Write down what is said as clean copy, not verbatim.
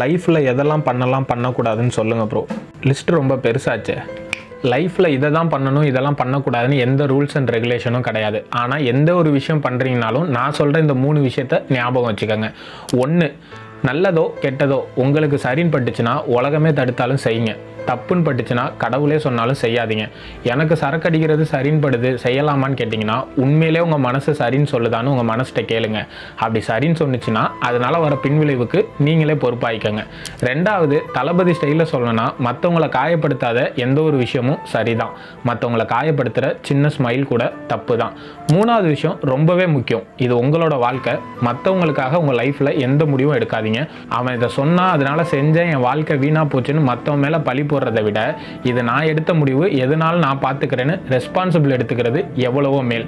லைஃப்பில் எதெல்லாம் பண்ணக்கூடாதுன்னு சொல்லுங்கள் ப்ரோ. லிஸ்ட்டு ரொம்ப பெருசாச்சே. லைஃப்பில் இதை தான் பண்ணணும், இதெல்லாம் பண்ணக்கூடாதுன்னு எந்த ரூல்ஸ் அண்ட் ரெகுலேஷனும் கிடையாது. ஆனால் எந்த ஒரு விஷயம் பண்ணுறீங்கனாலும் நான் சொல்கிற இந்த 3 விஷயத்த ஞாபகம் வச்சுக்கோங்க. 1, நல்லதோ கெட்டதோ உங்களுக்கு சரின்னு பட்டுச்சுன்னா உலகமே தடுத்தாலும் செய்யுங்க. தப்புன்னு பட்டுச்சுன்னா கடவுளே சொன்னாலும் செய்யாதீங்க. எனக்கு சரக்கு அடிக்கிறது சரின்னு படுது, செய்யலாமான்னு கேட்டிங்கன்னா உண்மையிலே உங்கள் மனசு சரின்னு சொல்லுதான்னு உங்கள் மனசிட்ட கேளுங்க. அப்படி சரின்னு சொன்னிச்சுன்னா அதனால் வர பின்விளைவுக்கு நீங்களே பொறுப்பாயிக்கங்க. 2வது, தளபதி ஸ்டைலில் சொல்லணும்னா மற்றவங்களை காயப்படுத்தாத எந்த ஒரு விஷயமும் சரிதான். மற்றவங்களை காயப்படுத்துகிற சின்ன ஸ்மைல் கூட தப்பு தான். 3வது விஷயம் ரொம்பவே முக்கியம். இது உங்களோட வாழ்க்கை. மற்றவங்களுக்காக உங்கள் லைஃப்பில் எந்த முடிவும் எடுக்காதீங்க. அவன் இதை சொன்னால் அதனால் செஞ்சேன் என் வாழ்க்கை வீணாக போச்சுன்னு மற்றவங்க மேலே பழி போடுறதை விட இது நான் எடுத்த முடிவு, எதனாலும் நான் பார்த்துக்கிறேன்னு ரெஸ்பான்சிபிள் எடுத்துக்கிறது எவ்வளவோ மேல்.